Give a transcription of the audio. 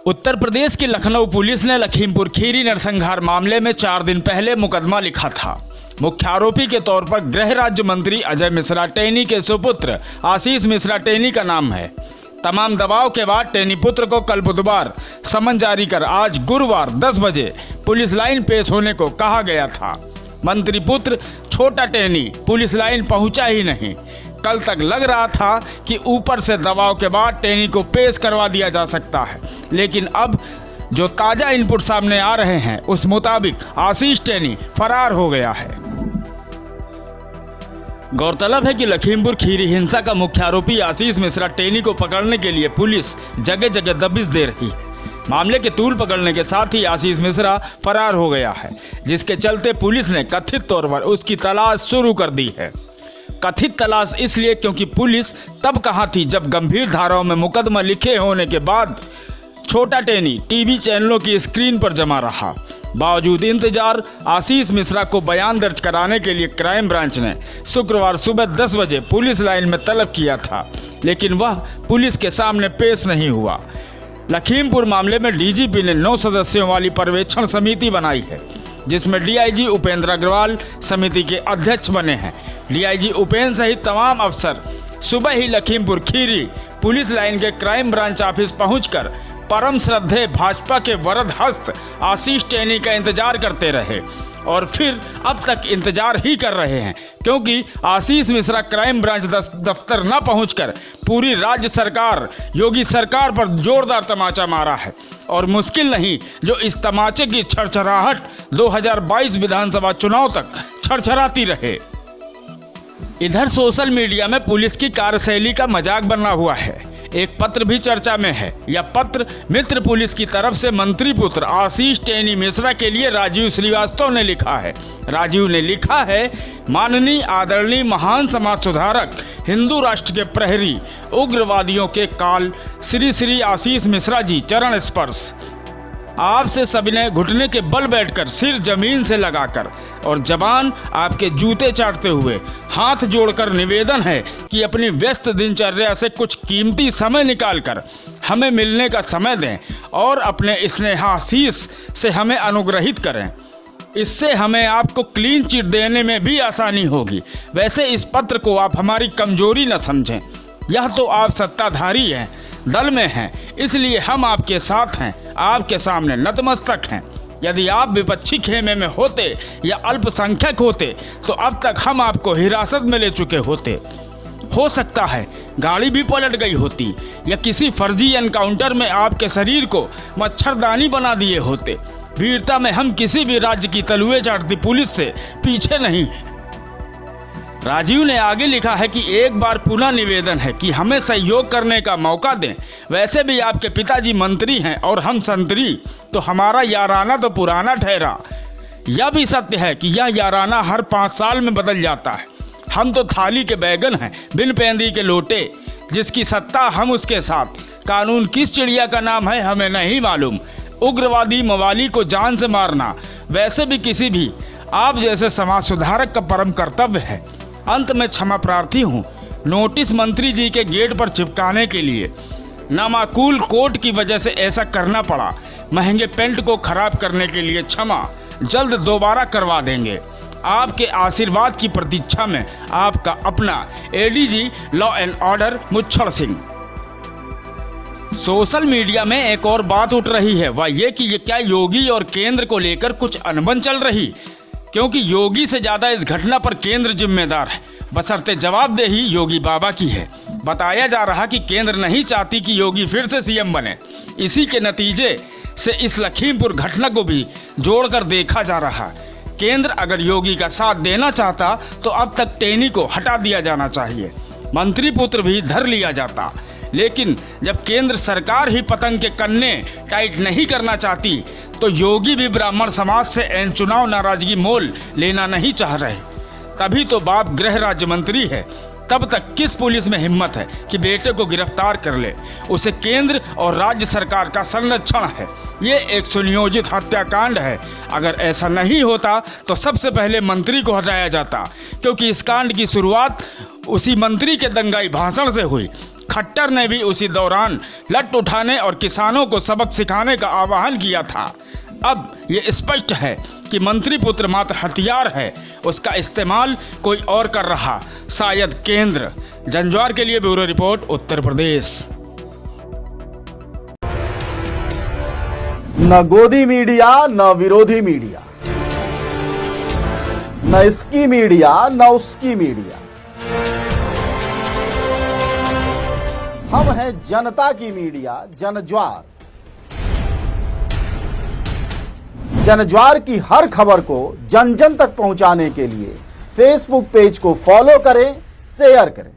उत्तर प्रदेश की लखनऊ पुलिस ने लखीमपुर खीरी नरसंहार मामले में 4 दिन पहले मुकदमा लिखा था। मुख्य आरोपी के तौर पर गृह राज्य मंत्री अजय मिश्रा टेनी के सुपुत्र आशीष मिश्रा टेनी का नाम है। तमाम दबाव के बाद टेनी पुत्र को कल बुधवार समन जारी कर आज गुरुवार 10 बजे पुलिस लाइन पेश होने को कहा गया था। मंत्री पुत्र छोटा टेनी पुलिस लाइन पहुंचा ही नहीं। कल तक लग रहा था कि ऊपर से दबाव के बाद टेनी को पेश करवा दिया जा सकता है, लेकिन अब जो ताजा इनपुट सामने आ रहे हैं उस मुताबिक आशीष टेनी फरार हो गया है। गौरतलब है कि लखीमपुर खीरी हिंसा का मुख्य आरोपी आशीष मिश्रा टेनी को पकड़ने के लिए पुलिस जगह जगह दबिश दे रही है। मामले के तूल पकड़ने के साथ ही आशीष मिश्रा फरार हो गया है, जिसके चलते पुलिस ने कथित तौर पर उसकी तलाश शुरू कर दी है। कथित तलाश इसलिए क्योंकि पुलिस तब कहां थी जब गंभीर धाराओं में मुकदमा लिखे होने के बाद छोटा टेनी टीवी चैनलों की स्क्रीन पर जमा रहा। बावजूद इंतजार आशीष मिश्रा को बयान दर्ज कराने के लिए क्राइम ब्रांच ने शुक्रवार सुबह 10 बजे पुलिस लाइन में तलब किया था, लेकिन वह पुलिस के सामने पेश नहीं हुआ। लखीमपुर मामले में डीजीपी ने 9 सदस्यों वाली पर्यवेक्षण समिति बनाई है, जिसमें डीआईजी उपेंद्र अग्रवाल समिति के अध्यक्ष बने हैं। डीआईजी उपेंद्र सहित तमाम अफसर सुबह ही लखीमपुर खीरी पुलिस लाइन के क्राइम ब्रांच ऑफिस पहुंचकर परम श्रद्धेय भाजपा के वरद हस्त आशीष टेनी का इंतजार करते रहे और फिर अब तक इंतजार ही कर रहे हैं, क्योंकि आशीष मिश्रा क्राइम ब्रांच दफ्तर न पहुंचकर पूरी राज्य सरकार योगी सरकार पर जोरदार तमाचा मारा है और मुश्किल नहीं जो इस तमाचे की छरछराहट 2022 विधानसभा चुनाव तक छरछराती रहे। इधर सोशल मीडिया में पुलिस की कार्यशैली का मजाक बना हुआ है। एक पत्र भी चर्चा में है। यह पत्र मित्र पुलिस की तरफ से मंत्री पुत्र आशीष टेनी मिश्रा के लिए राजीव श्रीवास्तव ने लिखा है। राजीव ने लिखा है, माननीय आदरणीय महान समाज सुधारक, हिंदू राष्ट्र के प्रहरी, उग्रवादियों के काल श्री श्री आशीष मिश्रा जी, चरण स्पर्श। आपसे सविनय घुटने के बल बैठकर सिर जमीन से लगाकर और जबान आपके जूते चाटते हुए हाथ जोड़कर निवेदन है कि अपनी व्यस्त दिनचर्या से कुछ कीमती समय निकालकर हमें मिलने का समय दें और अपने स्नेहाशीष से हमें अनुग्रहित करें। इससे हमें आपको क्लीन चिट देने में भी आसानी होगी। वैसे इस पत्र को आप हमारी कमजोरी न समझें। यह तो आप सत्ताधारी हैं, दल में हैं, इसलिए हम आपके साथ हैं, आपके सामने नतमस्तक हैं। यदि आप विपक्षी खेमे में होते या अल्पसंख्यक होते तो अब तक हम आपको हिरासत में ले चुके होते। हो सकता है गाड़ी भी पलट गई होती या किसी फर्जी एनकाउंटर में आपके शरीर को मच्छरदानी बना दिए होते। वीरता में हम किसी भी राज्य की तलुए चाटती पुलिस से पीछे नहीं। राजीव ने आगे लिखा है कि एक बार पुनः निवेदन है कि हमें सहयोग करने का मौका दें। वैसे भी आपके पिताजी मंत्री हैं और हम संतरी, तो हमारा याराना तो पुराना ठहरा। यह भी सत्य है कि यह याराना हर 5 साल में बदल जाता है। हम तो थाली के बैगन हैं, बिन पेंदी के लोटे, जिसकी सत्ता हम उसके साथ। कानून किस चिड़िया का नाम है हमें नहीं मालूम। उग्रवादी मवाली को जान से मारना वैसे भी किसी भी आप जैसे समाज सुधारक का परम कर्तव्य है। अंत में क्षमा प्रार्थी हूँ। नोटिस मंत्री जी के गेट पर चिपकाने के लिए नामाकूल कोर्ट की वजह से ऐसा करना पड़ा। महंगे पेंट को खराब करने के लिए क्षमा, जल्द दोबारा करवा देंगे। आपके आशीर्वाद की प्रतीक्षा में आपका अपना ADG law and order मुच्छड़ Singh. Social media में एक और बात उठ रही है, वह ये कि क्या योगी और केंद्र को लेकर कुछ अनबन चल रही, क्योंकि योगी से ज़्यादा इस घटना पर केंद्र जिम्मेदार है। बशर्ते जवाबदेही योगी बाबा की है। बताया जा रहा कि केंद्र नहीं चाहती कि योगी फिर से सीएम बने। इसी के नतीजे से इस लखीमपुर घटना को भी जोड़कर देखा जा रहा है। केंद्र अगर योगी का साथ देना चाहता तो अब तक टेनी को हटा दिया जाना चाहिए, मंत्री पुत्र भी धर लिया जाता। लेकिन जब केंद्र सरकार ही पतंग के कन्ने टाइट नहीं करना चाहती तो योगी भी ब्राह्मण समाज से एन चुनाव नाराजगी मोल लेना नहीं चाह रहे। तभी तो बाप गृह राज्य मंत्री है। तब तक किस पुलिस में हिम्मत है कि बेटे को गिरफ्तार कर ले? उसे केंद्र और राज्य सरकार का संरक्षण है। ये एक सुनियोजित हत्याकांड है। अगर ऐसा नहीं होता तो सबसे पहले मंत्री को हटाया जाता, क्योंकि इस कांड की शुरुआत उसी मंत्री के दंगाई भाषण से हुई। खट्टर ने भी उसी दौरान लठ उठाने और किसानों को सबक सिखाने का आह्वान किया था। अब ये स्पष्ट है कि मंत्री पुत्र मात्र हथियार है, उसका इस्तेमाल कोई और कर रहा, शायद केंद्र। जंजवार के लिए ब्यूरो रिपोर्ट, उत्तर प्रदेश। न गोदी मीडिया न विरोधी मीडिया, न इसकी मीडिया न उसकी मीडिया, हम हैं जनता की मीडिया जनज्वार। जनज्वार की हर खबर को जन जन तक पहुंचाने के लिए फेसबुक पेज को फॉलो करें, शेयर करें।